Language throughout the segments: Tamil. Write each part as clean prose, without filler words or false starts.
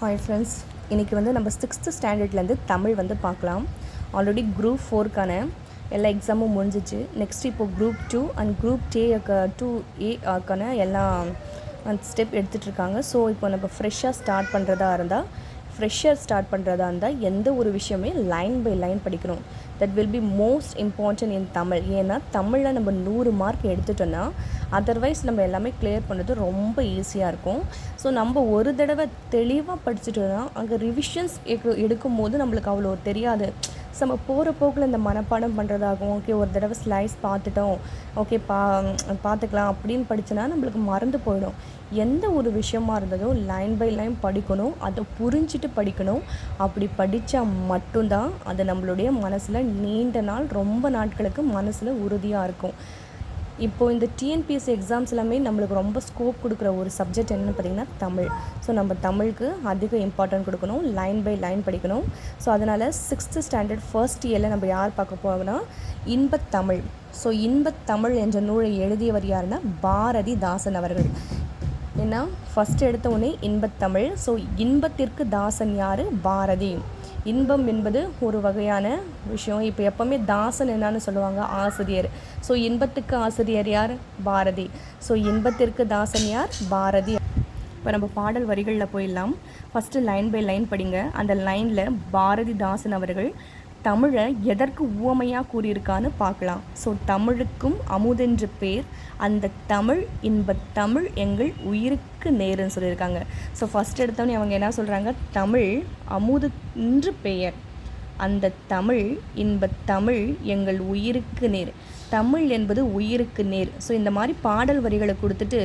ஹாய் ஃப்ரெண்ட்ஸ், இன்றைக்கி வந்து நம்ம 6th ஸ்டாண்டர்ட்லேருந்து தமிழ் வந்து பார்க்கலாம். ஆல்ரெடி குரூப் 4க்கான எல்லா எக்ஸாமும் முடிஞ்சிச்சு. நெக்ஸ்ட் இப்போது குரூப் 2 அண்ட் குரூப் 2A எல்லா ஸ்டெப் எடுத்துகிட்ருக்காங்க. ஸோ இப்போ நம்ம ஃப்ரெஷ்ஷாக ஸ்டார்ட் பண்ணுறதா இருந்தால் எந்த ஒரு விஷயமே லைன் பை லைன் படிக்கணும். That will be most important in Tamil. ஏன்னா தமிழில் நம்ம 100 மார்க் எடுத்துட்டோன்னா அதர்வைஸ் நம்ம எல்லாமே கிளியர் பண்ணுறது ரொம்ப ஈஸியாக இருக்கும். ஸோ நம்ம ஒரு தடவை தெளிவாக படிச்சுட்டோன்னா அங்கே ரிவிஷன்ஸ் எடுக்கும் போது நம்மளுக்கு அவ்வளோ தெரியாது. ஸோ நம்ம போகிற போக்கில் இந்த மனப்பாடம் பண்ணுறதாகும். ஓகே, ஒரு தடவை ஸ்லைஸ் பார்த்துட்டோம், ஓகே பார்த்துக்கலாம் அப்படின்னு படித்தோன்னா நம்மளுக்கு மறந்து போயிடும். எந்த ஒரு விஷயமா இருந்ததும் லைன் பை லைன் படிக்கணும், அதை புரிஞ்சிட்டு படிக்கணும். அப்படி படித்தா மட்டும்தான் அது நம்மளுடைய மனசில் நீண்ட நாள் ரொம்ப நாட்களுக்கு மனசில் உறுதியாக இருக்கும். இப்போது இந்த டிஎன்பிஎஸ்சி எக்ஸாம்ஸ் எல்லாமே நம்மளுக்கு ரொம்ப ஸ்கோப் கொடுக்குற ஒரு சப்ஜெக்ட் என்னென்னு பார்த்திங்கன்னா தமிழ். ஸோ நம்ம தமிழுக்கு அதிக இம்பார்ட்டன்ட் கொடுக்கணும், லைன் பை லைன் படிக்கணும். ஸோ அதனால் 6th ஸ்டாண்டர்ட் ஃபர்ஸ்ட் இயரில் நம்ம யார் பார்க்க போகிறோம்னா இன்பத்தமிழ். ஸோ இன்பத்தமிழ் என்ற நூலை எழுதியவர் யாருன்னா பாரதிதாசன் அவர்கள். ஏன்னா ஃபஸ்ட் எடுத்த உடனே இன்பத்தமிழ். ஸோ இன்பத்திற்கு தாசன் யார்? பாரதி. இன்பம் என்பது ஒரு வகையான விஷயம். இப்போ எப்போவுமே தாசன் என்னன்னு சொல்லுவாங்க? ஆசிரியர். ஸோ இன்பத்துக்கு ஆசிரியர் யார்? பாரதி. ஸோ இன்பத்திற்கு தாசன் யார்? பாரதி. இப்போ நம்ம பாடல் வரிகளில் போயிடலாம். ஃபஸ்ட்டு லைன் பை லைன் படிங்க. அந்த லைனில் பாரதிதாசன் அவர்கள் தமிழை எதற்கு உவமையாக கூறியிருக்கான்னு பார்க்கலாம். ஸோ தமிழுக்கும் அமுதென்று பேர், அந்த தமிழ் இன்பத் தமிழ் எங்கள் உயிருக்கு நேருன்னு சொல்லியிருக்காங்க. ஸோ ஃபஸ்ட் எடுத்தோன்னே அவங்க என்ன சொல்கிறாங்க? தமிழ் அமுதென்று பெயர், அந்த தமிழ் இன்பத் தமிழ் எங்கள் உயிருக்கு நேர். தமிழ் என்பது உயிருக்கு நேர். ஸோ இந்த மாதிரி பாடல் வரிகளை கொடுத்துட்டு,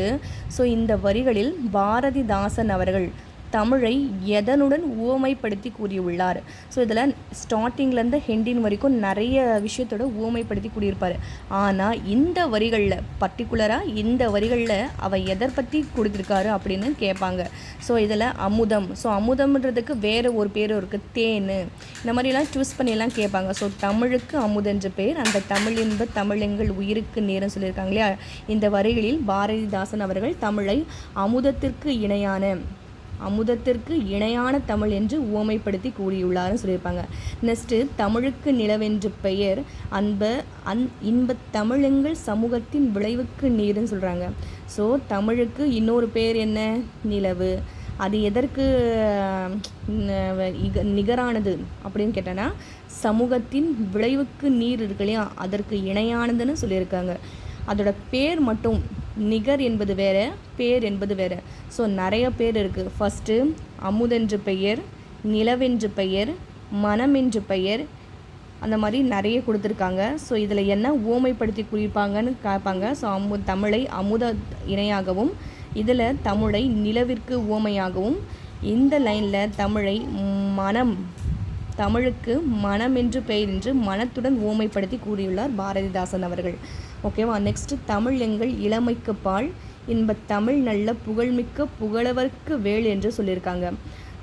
ஸோ இந்த வரிகளில் பாரதிதாசன் அவர்கள் தமிழை எதனுடன் உவமைப்படுத்தி கூறியுள்ளார். ஸோ இதில் ஸ்டார்டிங்லேருந்து ஹெண்டின் வரைக்கும் நிறைய விஷயத்தோட உவமைப்படுத்தி கூறியிருப்பார். ஆனால் இந்த வரிகளில் பர்டிகுலராக இந்த வரிகளில் அவ எதை பற்றி கொடுத்துருக்காரு அப்படின்னு கேட்பாங்க. ஸோ இதில் அமுதம். ஸோ அமுதம்ன்றதுக்கு வேறு ஒரு பேர் இருக்குது, தேன். இந்த மாதிரிலாம் சூஸ் பண்ணியெல்லாம் கேட்பாங்க. ஸோ தமிழுக்கு அமுதென்று பேர், அந்த தமிழ் என்ப தமிழ் எங்கள் உயிருக்கு நேருன்னு சொல்லியிருக்காங்க இல்லையா? இந்த வரிகளில் பாரதிதாசன் அவர்கள் தமிழை அமுதத்திற்கு இணையான தமிழ் என்று உவமைப்படுத்தி கூறியுள்ளார்னு சொல்லியிருப்பாங்க. நெக்ஸ்ட்டு தமிழுக்கு நிலவென்று பெயர், இன்பத் தமிழெங்கள் சமூகத்தின் விளைவுக்கு நீருன்னு சொல்கிறாங்க. ஸோ தமிழுக்கு இன்னொரு பேர் என்ன? நிலவு. அது எதற்கு நிகரானது அப்படின்னு கேட்டோன்னா சமூகத்தின் விளைவுக்கு நீர் இருக்கு இல்லையா, அதற்கு இணையானதுன்னு சொல்லியிருக்காங்க. அதோட பேர் மட்டும் நிகர் என்பது வேறு, பேர் என்பது வேறு. ஸோ நிறைய பேர் இருக்குது. ஃபஸ்ட்டு அமுதென்று பெயர், நிலவென்று பெயர், மனமென்று பெயர், அந்த மாதிரி நிறைய கொடுத்துருக்காங்க. ஸோ இதில் என்ன ஓமைப்படுத்தி குறிப்பாங்கன்னு கேட்பாங்க. ஸோ தமிழை அமுத இணையாகவும், இதில் தமிழை நிலவிற்கு ஓமையாகவும், இந்த லைனில் தமிழுக்கு மனம் என்று பெயர் என்று மனத்துடன் ஓமைப்படுத்தி கூறியுள்ளார் பாரதிதாசன் அவர்கள். ஓகேவா? நெக்ஸ்ட்டு தமிழ் எங்கள் இளமைக்கு பால், இன்பத் தமிழ் நல்ல புகழ்மிக்க புகழவர்க்கு வேள் என்று சொல்லியிருக்காங்க.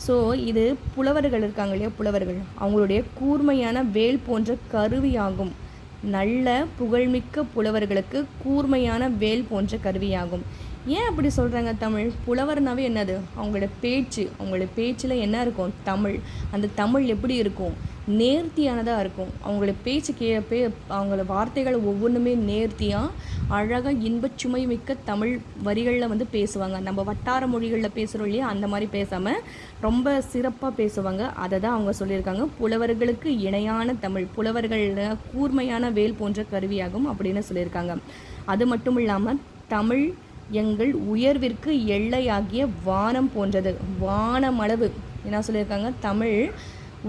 ஸோ இது புலவர்கள் இருக்காங்க இல்லையா, புலவர்கள் அவங்களுடைய கூர்மையான வேல் போன்ற கருவியாகும். நல்ல புகழ்மிக்க புலவர்களுக்கு கூர்மையான வேல் போன்ற கருவியாகும். ஏன் அப்படி சொல்கிறாங்க? தமிழ் புலவர்னாவே என்னது? அவங்களோட பேச்சில் என்ன இருக்கும்? தமிழ். அந்த தமிழ் எப்படி இருக்கும்? நேர்த்தியானதாக இருக்கும். அவங்களோட பேச்சு அவங்களோட வார்த்தைகள் ஒவ்வொன்றுமே நேர்த்தியாக அழகாக இன்பச்சுமை மிக்க தமிழ் வரிகளில் வந்து பேசுவாங்க. நம்ம வட்டார மொழிகளில் பேசுகிறோம் இல்லையா, அந்த மாதிரி பேசாமல் ரொம்ப சிறப்பாக பேசுவாங்க. அதை தான் அவங்க சொல்லியிருக்காங்க. புலவர்களுக்கு இணையான தமிழ், புலவர்களில் கூர்மையான வேல் போன்ற கருவியாகும் அப்படின்னு சொல்லியிருக்காங்க. அது மட்டும் இல்லாமல் தமிழ் எங்கள் உயர்விற்கு எல்லையாகிய வானம் போன்றது. வானமளவு என்ன சொல்லியிருக்காங்க? தமிழ்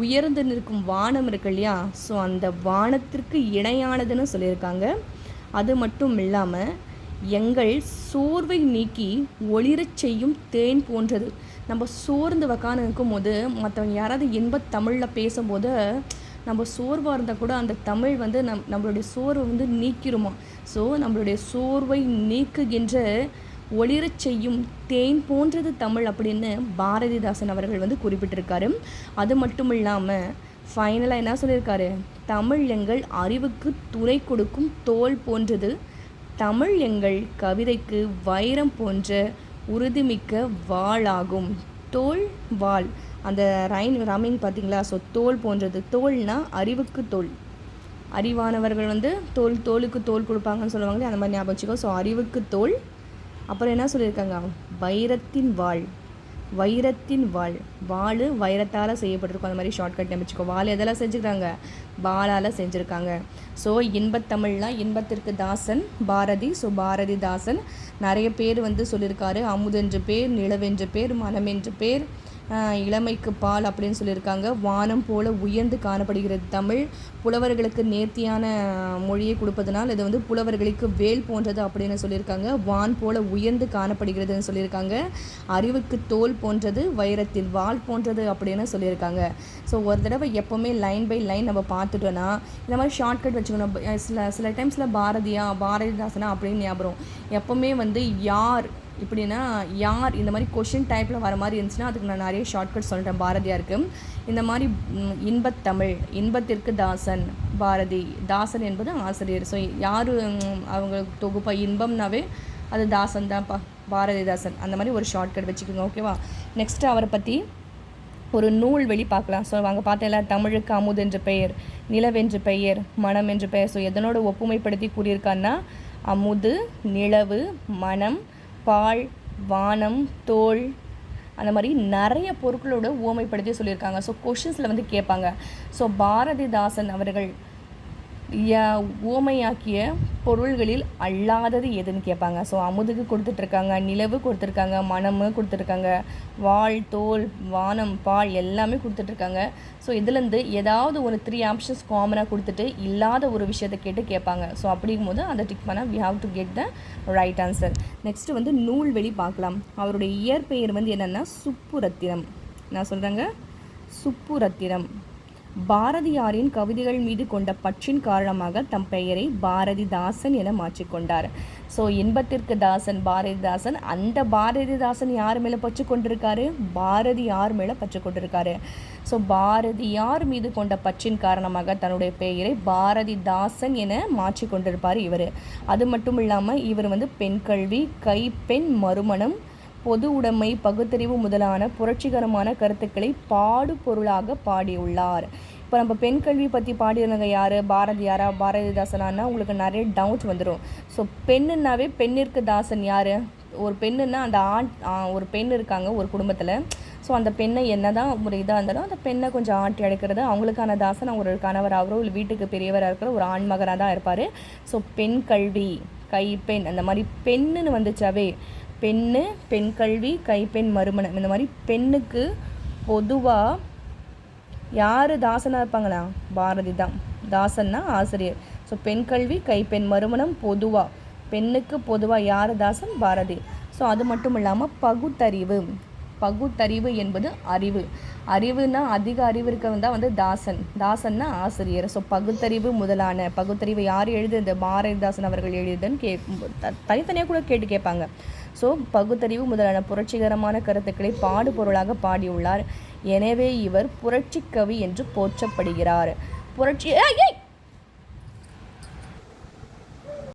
உயர்ந்து நிற்கும் வானம் இருக்கு இல்லையா, ஸோ அந்த வானத்திற்கு இணையானதுன்னு சொல்லியிருக்காங்க. அது மட்டும் இல்லாமல் எங்கள் சோர்வை நீக்கி ஒளிரச் செய்யும் தேன் போன்றது. நம்ம சோர்ந்து உக்காந்து இருக்கும் போது மற்றவங்க யாராவது இன்பத் தமிழில் பேசும்போது நம்ம சோர்வாக இருந்தால் கூட அந்த தமிழ் வந்து நம்மளுடைய சோர்வை வந்து நீக்கிருமா. ஸோ நம்மளுடைய சோர்வை நீக்குகின்ற ஒளிரச் செய்யும் தேன் போன்றது தமிழ் அப்படின்னு பாரதிதாசன் அவர்கள் வந்து குறிப்பிட்டிருக்காரு. அது மட்டும் இல்லாமல் ஃபைனலாக என்ன சொல்லியிருக்காரு? தமிழ் எங்கள் அறிவுக்கு துணை கொடுக்கும் தோல் போன்றது, தமிழ் எங்கள் கவிதைக்கு வைரம் போன்ற உறுதிமிக்க வாளாகும். தோல் வாள், அந்த ராமிங் பார்த்தீங்களா? ஸோ தோல் போன்றது, தோல்னா அறிவுக்கு தோல், அறிவானவர்கள் வந்து தோலுக்கு தோல் கொடுப்பாங்கன்னு சொல்லுவாங்களே, அந்த மாதிரி ஞாபகம் வச்சுக்கோ. ஸோ அறிவுக்கு தோல். அப்புறம் என்ன சொல்லியிருக்காங்க? வைரத்தின் வாள், வைரத்தின் வாள், வாள் வைரத்தால் செய்யப்பட்டிருக்கும், அந்த மாதிரி ஷார்ட்கட் ஞாபகம். வாள் எதெல்லாம் செஞ்சுருக்காங்க? வாளால் செஞ்சுருக்காங்க. ஸோ இன்பத்தமிழ்லாம் இன்பத்திற்கு தாசன் பாரதி. ஸோ பாரதிதாசன் நிறைய பேர் வந்து சொல்லியிருக்காரு. அமுதென்று பேர், நிலவென்று பேர், மனமென்று பேர், இளமைக்கு பால் அப்படின்னு சொல்லியிருக்காங்க. வானம் போல உயர்ந்து காணப்படுகிறது தமிழ், புலவர்களுக்கு நேர்த்தியான மொழியை கொடுப்பதனால் இது வந்து புலவர்களுக்கு வேல் போன்றது அப்படின்னு சொல்லியிருக்காங்க. வான் போல உயர்ந்து காணப்படுகிறதுன்னு சொல்லியிருக்காங்க. அறிவுக்கு தோல் போன்றது, வைரத்தின் வாள் போன்றது அப்படின்னு சொல்லியிருக்காங்க. ஸோ ஒரு தடவை எப்போவுமே லைன் பை லைன் நம்ம பார்த்துட்டோன்னா இந்த மாதிரி ஷார்ட்கட் வச்சுக்கணும். சில டைம்ஸில் பாரதிதாசனா அப்படின்னு ஞாபகம். எப்போவுமே வந்து யார் இப்படின்னா யார் இந்த மாதிரி கொஷின் டைப்பில் வர மாதிரி இருந்துச்சுன்னா அதுக்கு நான் நிறைய ஷார்ட்கட் சொல்லிட்டேன் பாரதியாருக்கு. இந்த மாதிரி இன்பத்தமிழ், இன்பத்திற்கு தாசன் பாரதி, தாசன் என்பது ஆசிரியர். ஸோ யார் அவங்க தொகுப்பா இன்பம்னாவே அது தாசன் தான்ப்பா, பாரதிதாசன். அந்த மாதிரி ஒரு ஷார்ட்கட் வச்சுக்கோங்க, ஓகேவா? நெக்ஸ்ட்டு அவரை பற்றி ஒரு நூல் வெளி பார்க்கலாம். ஸோ அங்கே பார்த்தேன்ல, தமிழுக்கு அமுதென்று பெயர், நிலவென்று பெயர், மனம் என்று பெயர். ஸோ எதனோட ஒப்புமைப்படுத்தி கூறியிருக்காருன்னா அமுது, நிலவு, மனம், பால், வானம், தோல், அந்த மாதிரி நிறைய பொருட்களோட உவமைப்படுத்தி சொல்லியிருக்காங்க. ஸோ கொஷின்ஸில் வந்து கேட்பாங்க. ஸோ பாரதிதாசன் அவர்கள் உவமையாக்கிய பொருள்களில் அல்லாதது எதுன்னு கேட்பாங்க. ஸோ அமுதுக்கு கொடுத்துட்ருக்காங்க, நிலவு கொடுத்துருக்காங்க, மனமு கொடுத்துருக்காங்க, வாள், தோல், வானம், பால் எல்லாமே கொடுத்துட்ருக்காங்க. ஸோ இதுலேருந்து ஏதாவது ஒரு 3 ஆப்ஷன்ஸ் காமனாக கொடுத்துட்டு இல்லாத ஒரு விஷயத்தை கேட்டு கேட்பாங்க. ஸோ அப்படிங்கும்போது அதை டிக் பண்ணால் we have to get the right answer. Next வந்து நூல்வெளி பார்க்கலாம். அவருடைய இயற்பெயர் வந்து என்னென்னா சுப்புரத்தினம். நான் சொல்கிறேங்க, சுப்புரத்தினம். பாரதியாரின் கவிதைகள் மீது கொண்ட பற்றின் காரணமாக தம் பெயரை பாரதிதாசன் என மாற்றிக்கொண்டார். ஸோ இன்பத்திற்கு தாசன் பாரதிதாசன். அந்த பாரதிதாசன் யார் மேலே பற்று கொண்டிருக்காரு? பாரதியார் மேலே பற்று கொண்டிருக்காரு. ஸோ பாரதியார் மீது கொண்ட பற்றின் காரணமாக தன்னுடைய பெயரை பாரதிதாசன் என மாற்றி கொண்டிருப்பார் இவர். அது மட்டும் இல்லாமல் இவர் வந்து பெண் கல்வி, கைப்பெண் மறுமணம், பொது உடைமை, பகுத்தறிவு முதலான புரட்சிகரமான கருத்துக்களை பாடு பொருளாக பாடியுள்ளார். இப்போ நம்ம பெண் கல்வி பற்றி பாடியிருந்தாங்க யார்? பாரதியாரா பாரதிதாசனான்னா உங்களுக்கு நிறைய டவுட் வந்துடும். ஸோ பெண்ணுன்னாவே பெண்ணிற்கு தாசன் யார்? ஒரு பெண்ணுன்னா அந்த ஒரு பெண் இருக்காங்க ஒரு குடும்பத்தில். ஸோ அந்த பெண்ணை என்ன தான் ஒரு இதாக இருந்தாலும் அந்த பெண்ணை கொஞ்சம் ஆட்டி அடைக்கிறது, அவங்களுக்கான தாசன் ஒரு கணவராகவோ இல்லை வீட்டுக்கு பெரியவராக இருக்கிற ஒரு ஆண்மகராக தான் இருப்பார். ஸோ பெண் கல்வி, கைப்பெண், அந்த மாதிரி பெண்ணுன்னு வந்துச்சாவே பெண்ணு, பெண் கல்வி, கைப்பெண் மறுமணம், இந்த மாதிரி பெண்ணுக்கு பொதுவாக யார் தாசனாக இருப்பாங்களா? பாரதி தான் தாசன்னா ஆசிரியர். ஸோ பெண் கல்வி, கைப்பெண் மறுமணம், பொதுவாக பெண்ணுக்கு பொதுவாக யார் தாசன்? பாரதி. ஸோ அது மட்டும் இல்லாமல் பகுத்தறிவு, பகுத்தறிவு என்பது அறிவு, அறிவுனா அதிக அறிவு இருக்கவன் தான் வந்து தாசன், தாசன்னா ஆசிரியர். ஸோ பகுத்தறிவு முதலான, பகுத்தறிவு யார் எழுது? இந்த பாரதிதாசன் அவர்கள் எழுதுன்னு தனித்தனியாக கூட கேட்பாங்க. ஸோ பகுத்தறிவு முதலான புரட்சிகரமான கருத்துக்களை பாடு பொருளாக பாடியுள்ளார். எனவே இவர் புரட்சி கவி என்று போற்றப்படுகிறார். புரட்சி